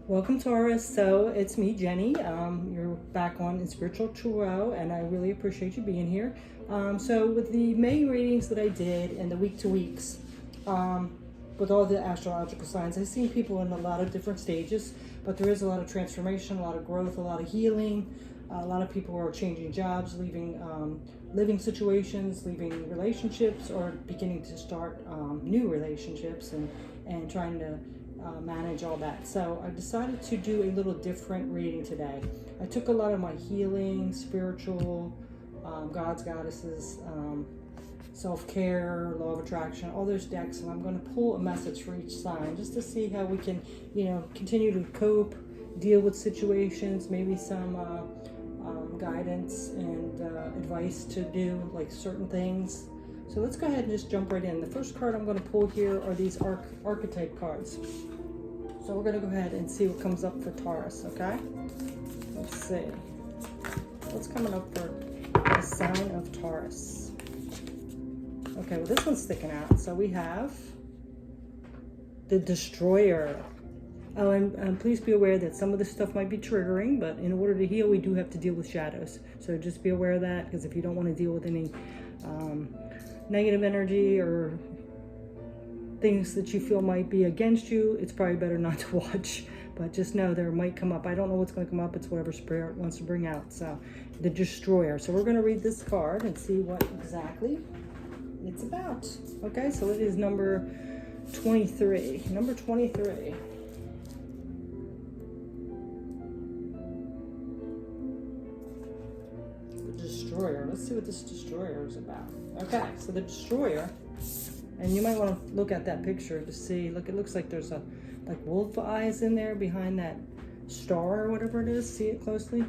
Welcome, Taurus. So it's me, Jenny. You're back on in Spiritual Tarot, and I really appreciate you being here. So with the May readings that I did and the week to weeks, with all the astrological signs, I've seen people in a lot of different stages, but there is a lot of transformation, a lot of growth, a lot of healing. A lot of people are changing jobs, leaving living situations, leaving relationships, or beginning to start new relationships and trying to manage all that. So I decided to do a little different reading today. I took a lot of my healing, spiritual, gods, goddesses, self-care, law of attraction, all those decks, and I'm going to pull a message for each sign just to see how we can, continue to cope, deal with situations, maybe some guidance and advice to do like certain things. So let's go ahead and just jump right in. The first card I'm going to pull here are these archetype cards. So we're going to go ahead and see what comes up for Taurus, okay? Let's see. What's coming up for the sign of Taurus? Okay, well, this one's sticking out. So we have the Destroyer. Oh, and please be aware that some of this stuff might be triggering, but in order to heal, we do have to deal with shadows. So just be aware of that, because if you don't want to deal with any negative energy or things that you feel might be against you, it's probably better not to watch. But just know there might come up. I don't know what's going to come up. It's whatever Spirit wants to bring out. So the Destroyer. So we're going to read this card and see what exactly it's about. Okay, so it is number 23. Number 23. Destroyer. Let's see what this Destroyer is about. Okay, so the Destroyer, and you might want to look at that picture to see. Look, it looks like there's a like wolf eyes in there behind that star or whatever it is. See it closely.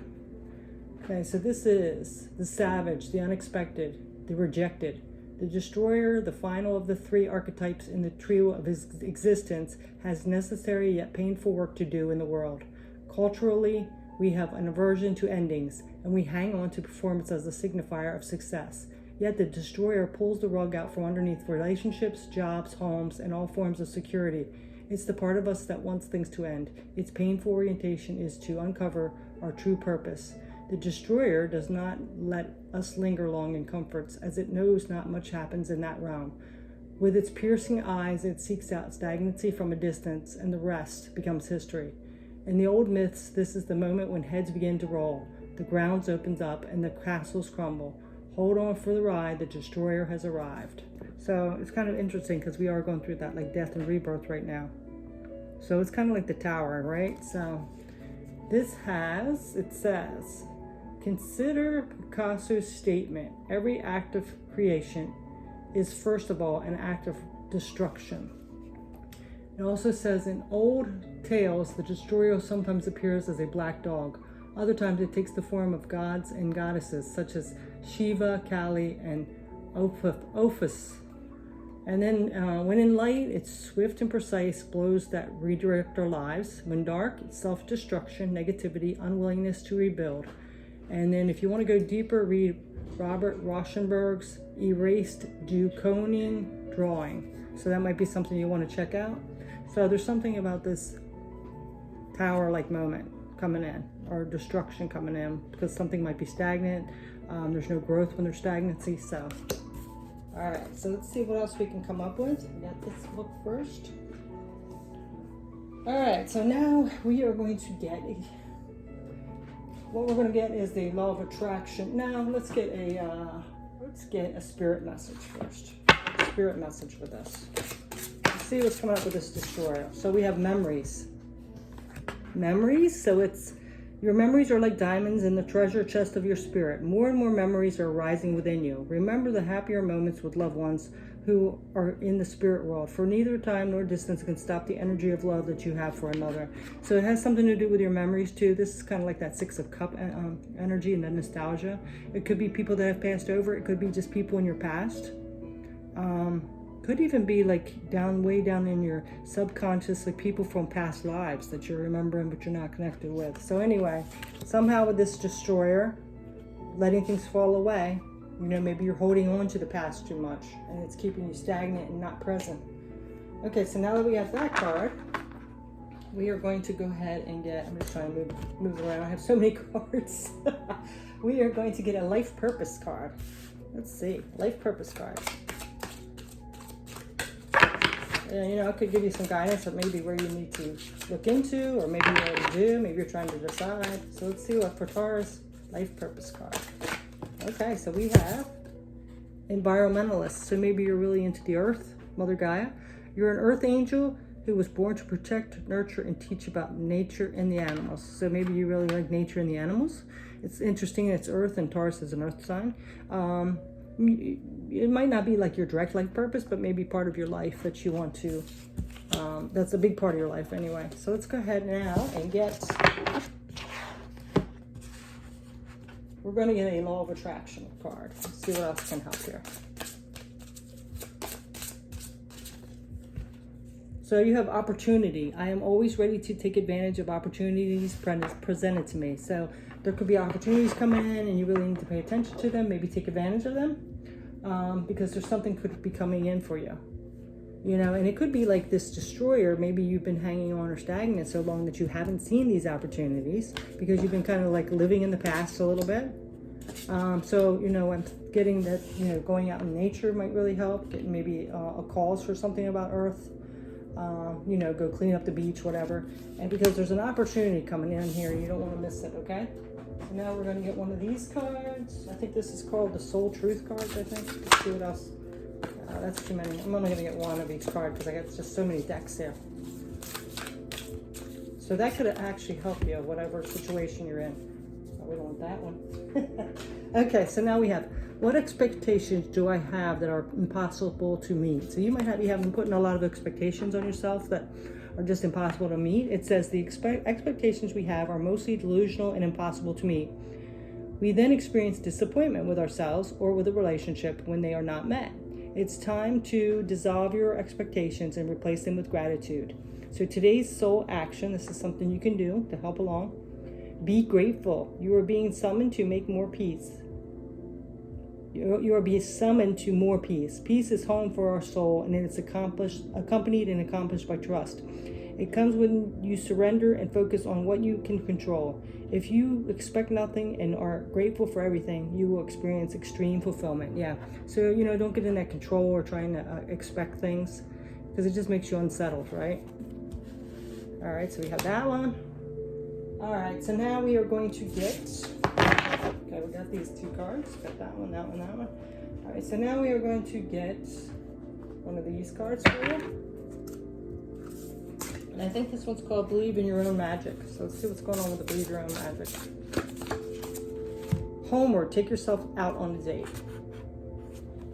Okay, so this is the savage, the unexpected, the rejected. The Destroyer, the final of the three archetypes in the trio of his existence, has necessary yet painful work to do in the world. Culturally, we have an aversion to endings, and we hang on to performance as a signifier of success. Yet the Destroyer pulls the rug out from underneath relationships, jobs, homes, and all forms of security. It's the part of us that wants things to end. Its painful orientation is to uncover our true purpose. The Destroyer does not let us linger long in comforts, as it knows not much happens in that realm. With its piercing eyes, it seeks out stagnancy from a distance, and the rest becomes history. In the old myths, this is the moment when heads begin to roll, the ground opens up, and the castles crumble. Hold on for the ride, the Destroyer has arrived. So it's kind of interesting because we are going through that like death and rebirth right now. So it's kind of like the Tower, right? So this it says, consider Picasso's statement. Every act of creation is first of all an act of destruction. It also says in old tales, the Destroyer sometimes appears as a black dog. Other times it takes the form of gods and goddesses such as Shiva, Kali, and Ophis. And then when in light, it's swift and precise blows that redirect our lives. When dark, it's self-destruction, negativity, unwillingness to rebuild. And then if you want to go deeper, read Robert Rauschenberg's Erased Draconian Drawing. So that might be something you want to check out. So there's something about this tower-like moment coming in, or destruction coming in, because something might be stagnant. There's no growth when there's stagnancy. So, all right. So let's see what else we can come up with. We got this book first. All right. So now we are going to get what we're going to get is the law of attraction. Now let's get a spirit message first. Spirit message for this. See what's coming up with this Destroyer. So we have memories. Memories, so it's your memories are like diamonds in the treasure chest of your spirit. More and more memories are rising within you. Remember the happier moments with loved ones who are in the spirit world, for neither time nor distance can stop the energy of love that you have for another. So it has something to do with your memories too. This is kind of like that Six of Cup energy and the nostalgia. It could be people that have passed over. It could be just people in your past. Could even be like way down in your subconscious, like people from past lives that you're remembering but you're not connected with. So anyway, somehow with this Destroyer, letting things fall away, maybe you're holding on to the past too much and it's keeping you stagnant and not present. Okay, so now that we have that card, we are going to go ahead and get, I'm just trying to move around. I have so many cards. We are going to get a life purpose card. Let's see, life purpose card. You know, it could give you some guidance of maybe where you need to look into, or maybe you already do, maybe you're trying to decide. So let's see what for Taurus, life purpose card. Okay, so we have environmentalist. So maybe you're really into the earth, Mother Gaia. You're an earth angel who was born to protect, nurture, and teach about nature and the animals. So maybe you really like nature and the animals. It's interesting, it's earth, and Taurus is an earth sign. It might not be like your direct life purpose, but maybe part of your life that you want to, that's a big part of your life anyway. So let's go ahead now and get, we're going to get a law of attraction card. Let's see what else can help here. So you have opportunity. I am always ready to take advantage of opportunities presented to me. So there could be opportunities coming in and you really need to pay attention to them, maybe take advantage of them, because there's something could be coming in for you. You know, and it could be like this destroyer. Maybe you've been hanging on or stagnant so long that you haven't seen these opportunities because you've been kind of like living in the past a little bit. So, you know, I'm getting that, you know, going out in nature might really help. Getting maybe a calls for something about Earth. You know, go clean up the beach, whatever. And because there's an opportunity coming in here, you don't want to miss it, okay? So now we're going to get one of these cards. I think this is called the Soul Truth cards, I think. Let's see what else. That's too many. I'm only going to get one of each card because I got just so many decks here. So that could actually help you, whatever situation you're in. Oh, we don't want that one. Okay, so now we have, what expectations do I have that are impossible to meet? So you might be having putting a lot of expectations on yourself that are just impossible to meet. It says the expectations we have are mostly delusional and impossible to meet. We then experience disappointment with ourselves or with a relationship when they are not met. It's time to dissolve your expectations and replace them with gratitude. So today's soul action, this is something you can do to help along. Be grateful. You are being summoned to make more peace. You are being summoned to more peace. Peace is home for our soul, and it is accompanied and accomplished by trust. It comes when you surrender and focus on what you can control. If you expect nothing and are grateful for everything, you will experience extreme fulfillment. Yeah. So, you know, don't get in that control or trying to expect things, because it just makes you unsettled, right? All right, so we have that one. All right, so now we are going to get, okay, we got these two cards. Got that one, that one, that one. All right, so now we are going to get one of these cards for you. And I think this one's called Believe in Your Own Magic. So let's see what's going on with the Believe Your Own Magic. Homework, take yourself out on a date.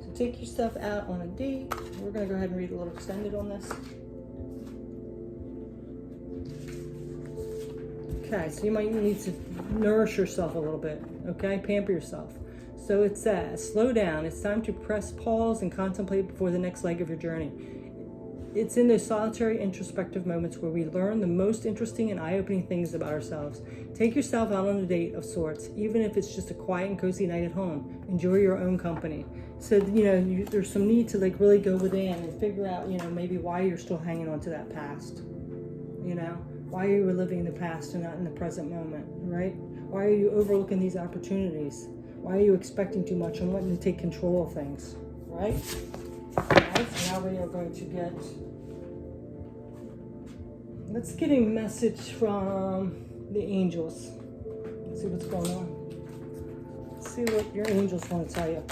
So take yourself out on a date. We're going to go ahead and read a little extended on this. Okay, so you might need to nourish yourself a little bit, okay? Pamper yourself. So it says, slow down. It's time to press pause and contemplate before the next leg of your journey. It's in those solitary introspective moments where we learn the most interesting and eye-opening things about ourselves. Take yourself out on a date of sorts, even if it's just a quiet and cozy night at home. Enjoy your own company. So, you know, there's some need to like really go within and figure out, you know, maybe why you're still hanging on to that past, you know? Why are you living in the past and not in the present moment, right? Why are you overlooking these opportunities? Why are you expecting too much and wanting to take control of things, right? All right, so now we are going to get, let's get a message from the angels. Let's see what's going on. Let's see what your angels want to tell you.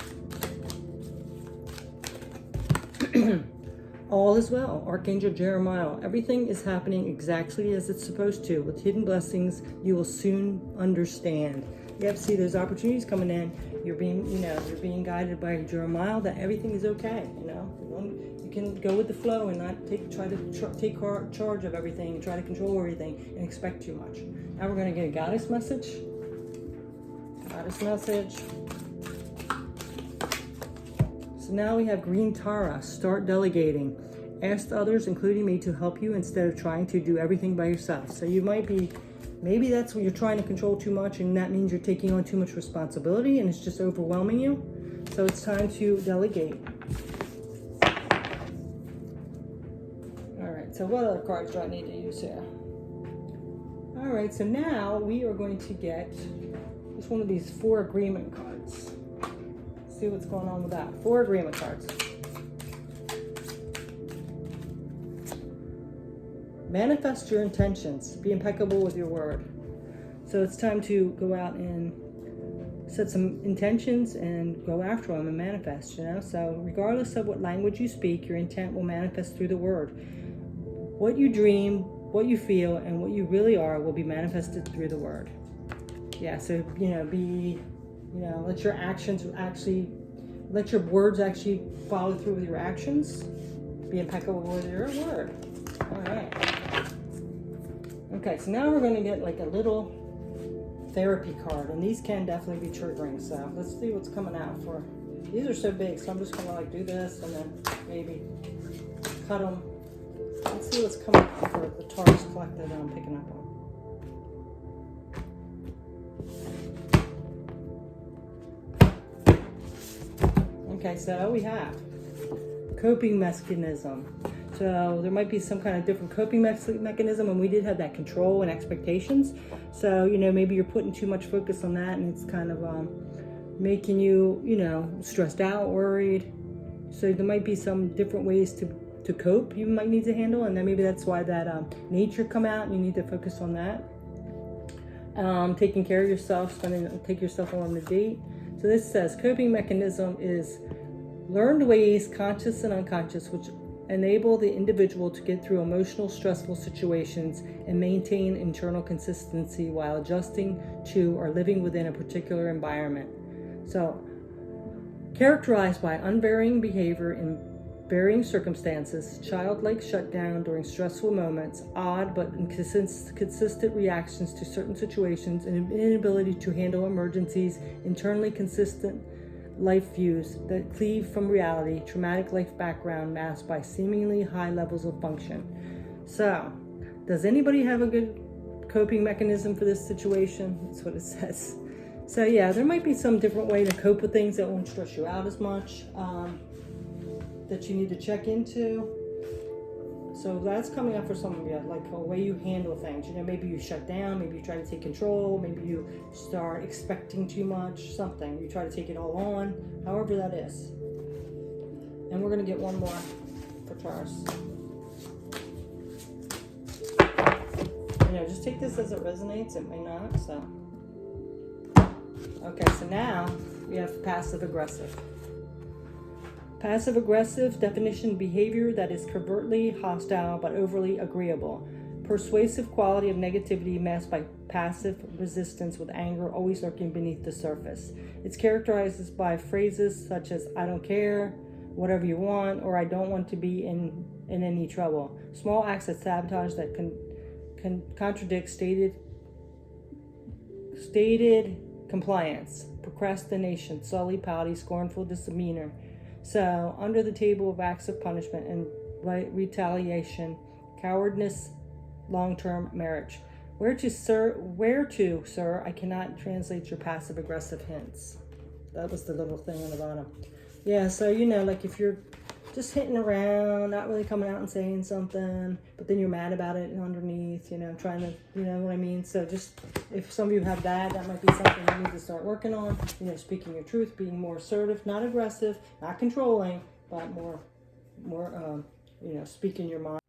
All is well, Archangel Jeremiah. Everything is happening exactly as it's supposed to. With hidden blessings, you will soon understand. Yep, see, there's opportunities coming in. You're being, you know, you're being guided by Jeremiah that everything is okay. You know, you can go with the flow and not try to take charge of everything and try to control everything and expect too much. Now we're going to get a goddess message. Goddess message. So now we have Green Tara. Start delegating. Ask others, including me, to help you instead of trying to do everything by yourself. So you might be, maybe that's what you're trying to control too much, and that means you're taking on too much responsibility and it's just overwhelming you. So it's time to delegate. All right, so what other cards do I need to use here? All right, so now we are going to get just one of these 4 agreement cards. See what's going on with that. 4 agreement cards. Manifest your intentions. Be impeccable with your word. So it's time to go out and set some intentions and go after them and manifest, you know? So regardless of what language you speak, your intent will manifest through the word. What you dream, what you feel, and what you really are will be manifested through the word. Yeah, so, let your actions let your words actually follow through with your actions. Be impeccable with your word. All right. Okay, so now we're going to get like a little therapy card, and these can definitely be triggering. So let's see what's coming out for. These are so big, so I'm just going to like do this and then maybe cut them. Let's see what's coming out for the Taurus collective that I'm picking up on. Okay, so we have coping mechanism. So there might be some kind of different coping mechanism, and we did have that control and expectations. So, maybe you're putting too much focus on that, and it's kind of making you, stressed out, worried. So there might be some different ways to cope you might need to handle, and then maybe that's why that nature come out, and you need to focus on that. Taking care of yourself, take yourself on a date. So this says coping mechanism is learned ways, conscious and unconscious, which enable the individual to get through emotional, stressful situations and maintain internal consistency while adjusting to or living within a particular environment. So, characterized by unvarying behavior in varying circumstances, childlike shutdown during stressful moments, odd but consistent reactions to certain situations, and an inability to handle emergencies, internally consistent life views that cleave from reality, traumatic life background masked by seemingly high levels of function. So, does anybody have a good coping mechanism for this situation? That's what it says. So yeah, there might be some different way to cope with things that won't stress you out as much, that you need to check into. So that's coming up for some of you, like a way you handle things. Maybe you shut down, maybe you try to take control, maybe you start expecting too much, something. You try to take it all on, however that is. And we're going to get one more for Taurus. Just take this as it resonates, it may not, so. Okay, so now we have passive aggressive. Passive aggressive definition: behavior that is covertly hostile but overly agreeable. Persuasive quality of negativity masked by passive resistance with anger always lurking beneath the surface. It's characterized by phrases such as "I don't care," "whatever you want," or "I don't want to be in any trouble." Small acts of sabotage that can contradict stated compliance. Procrastination, sully, pouty, scornful demeanor. So, under the table of acts of punishment and retaliation, cowardice, long-term marriage. Where to, sir, I cannot translate your passive-aggressive hints. That was the little thing on the bottom. Yeah, so, like if you're just hitting around, not really coming out and saying something, but then you're mad about it underneath, trying to, you know what I mean? So just, if some of you have that might be something you need to start working on, speaking your truth, being more assertive, not aggressive, not controlling, but more, speaking your mind.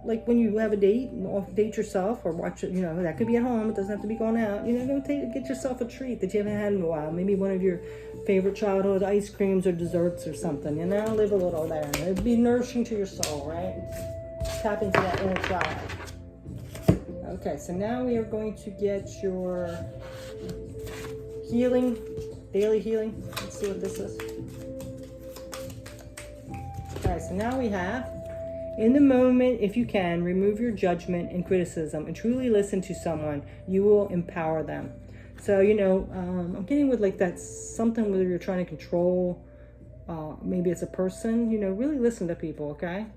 like when you have a date, date yourself or watch it, you know, that could be at home. It doesn't have to be going out. You know, get yourself a treat that you haven't had in a while. Maybe one of your favorite childhood ice creams or desserts or something, you know, live a little there. It'd be nourishing to your soul, right? Tap into that inner child. Okay, so now we are going to get your healing, daily healing. Let's see what this is. Okay, so now we have, in the moment, if you can, remove your judgment and criticism and truly listen to someone. You will empower them. So, you know, I'm getting with like that something where you're trying to control, maybe it's a person, you know, really listen to people, okay?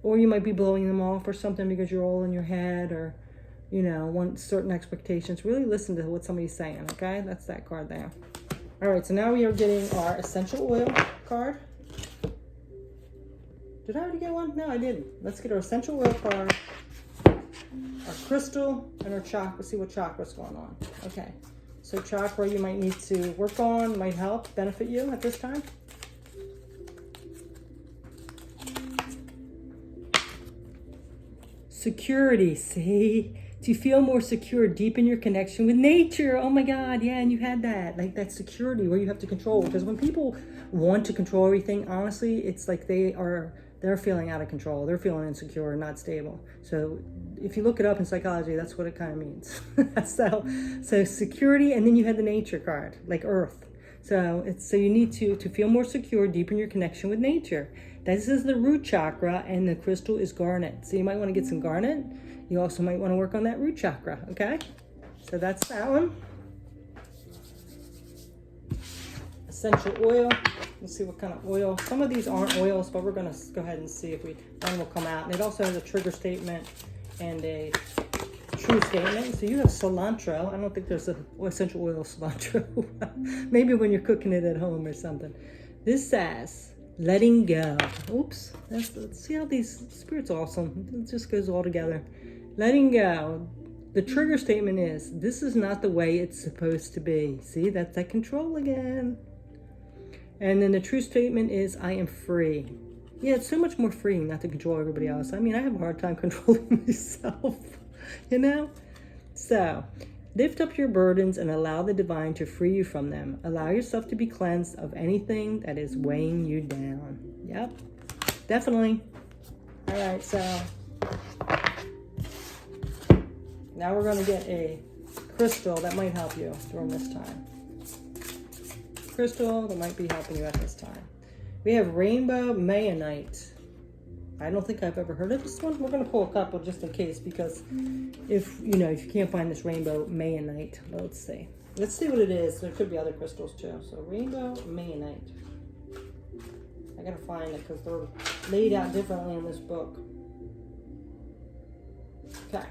Or you might be blowing them off or something because you're all in your head or, you know, want certain expectations. Really listen to what somebody's saying, okay? That's that card there. All right, so now we are getting our essential oil card. Did I already get one? No, I didn't. Let's get our essential oil card, our crystal, and our chakra. See what chakra's going on. Okay, so chakra you might need to work on, might help, benefit you at this time. Security, see? To feel more secure, deepen your connection with nature. Oh my God, yeah, and you had that, like that security where you have to control. Because when people want to control everything, honestly, it's like they're feeling out of control. They're feeling insecure, not stable. So if you look it up in psychology, that's what it kind of means. so security, and then you had the nature card, like earth. So you need to feel more secure, deepen your connection with nature. This is the root chakra, and the crystal is garnet. So you might want to get some garnet. You also might want to work on that root chakra, okay? So that's that one. Essential oil. Let's see what kind of oil. Some of these aren't oils, but we're going to go ahead and see if one will come out. And it also has a trigger statement and a true statement. So you have cilantro. I don't think there's an essential oil cilantro. Maybe when you're cooking it at home or something. This says, letting go. Oops. Let's see how these spirits are awesome. It just goes all together. Letting go. The trigger statement is, this is not the way it's supposed to be. See, that's that control again. And then the true statement is, I am free. Yeah, it's so much more freeing not to control everybody else. I mean, I have a hard time controlling myself, you know? So, lift up your burdens and allow the divine to free you from them. Allow yourself to be cleansed of anything that is weighing you down. Yep, definitely. All right, so now we're going to get a crystal that might help you during this time. Crystal that might be helping you at this time. We have rainbow mayonite. I don't think I've ever heard of this one. We're going to pull a couple just in case, because if you can't find this rainbow mayonite, let's see what it is. There could be other crystals too. So rainbow mayonite. I gotta find it because they're laid out differently in this book. Okay.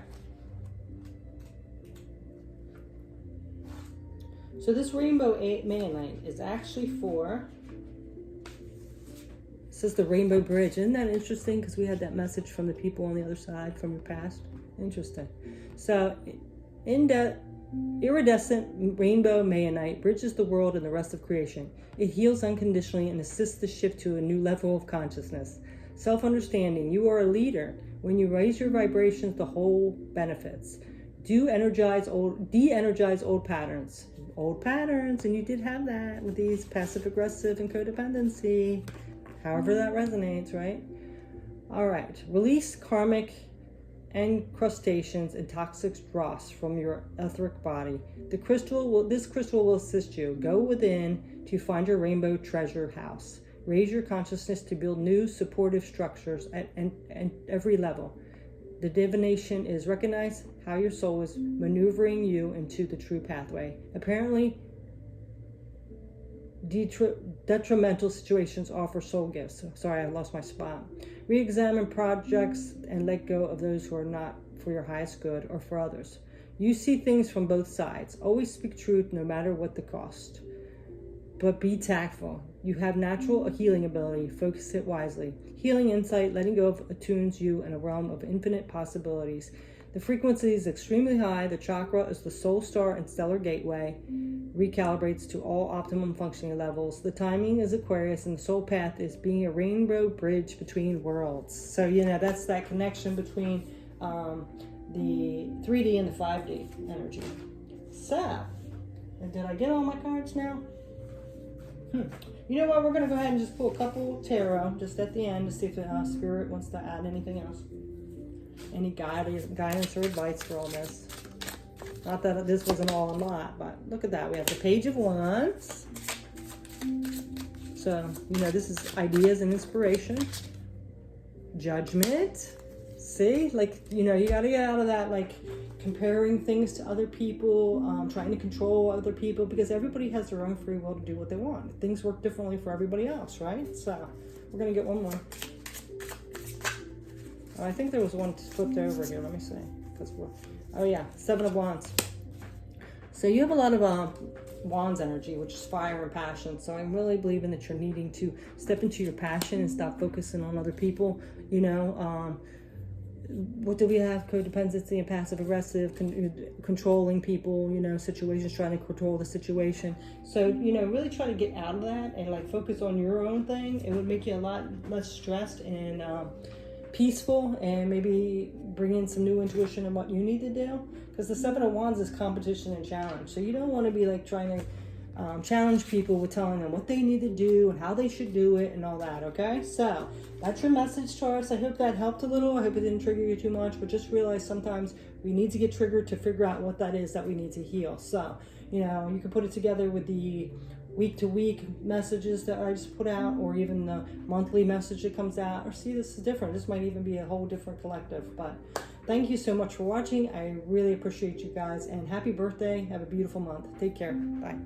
So this rainbow mayonite is actually for, it says the Rainbow Bridge. Isn't that interesting? Because we had that message from the people on the other side from your past. Interesting. So iridescent rainbow mayonite bridges the world and the rest of creation. It heals unconditionally and assists the shift to a new level of consciousness. Self-understanding. You are a leader. When you raise your vibrations, the whole benefits. De-energize old patterns. Old patterns, and you did have that with these passive-aggressive and codependency. However that resonates, right? All right. Release karmic encrustations and toxic dross from your etheric body. This crystal will assist you. Go within to find your rainbow treasure house. Raise your consciousness to build new supportive structures at every level. The divination is recognize how your soul is maneuvering you into the true pathway. Apparently, detrimental situations offer soul gifts. Sorry, I lost my spot. Re-examine projects and let go of those who are not for your highest good or for others. You see things from both sides. Always speak truth no matter what the cost. But be tactful. You have natural healing ability. Focus it wisely. Healing insight, letting go of attunes you in a realm of infinite possibilities. The frequency is extremely high. The chakra is the soul star and stellar gateway. Recalibrates to all optimum functioning levels. The timing is Aquarius, and the soul path is being a rainbow bridge between worlds. So, you know, that's that connection between the 3D and the 5D energy. So, did I get all my cards now? You know what? We're going to go ahead and just pull a couple tarot just at the end to see if Spirit wants to add anything else. Any guidance or advice for all this. Not that this wasn't all a lot, but look at that. We have the Page of Wands. So, you know, this is ideas and inspiration. Judgment. See? Like, you know, you got to get out of that, like, comparing things to other people, trying to control other people, because everybody has their own free will to do what they want. Things work differently for everybody else, right? So, we're going to get one more. Oh, I think there was one flipped over here. Let me see. Oh yeah, Seven of Wands. So you have a lot of Wands energy, which is fire and passion. So I'm really believing that you're needing to step into your passion and stop focusing on other people. You know, what do we have? Codependency and passive aggressive, controlling people, you know, situations, trying to control the situation. So, you know, really try to get out of that and like focus on your own thing. It would make you a lot less stressed and peaceful, and maybe bring in some new intuition in what you need to do, because the Seven of Wands is competition and challenge. So you don't want to be like trying to challenge people with telling them what they need to do and how they should do it and all that. Okay, so that's your message, Taurus. I hope that helped a little. I hope it didn't trigger you too much, but just realize sometimes we need to get triggered to figure out what that is that we need to heal. So, you know, you can put it together with the week-to-week messages that I just put out, or even the monthly message that comes out, or see, this is different. This might even be a whole different collective. But thank you so much for watching. I really appreciate you guys, and happy birthday. Have a beautiful month. Take care. Bye.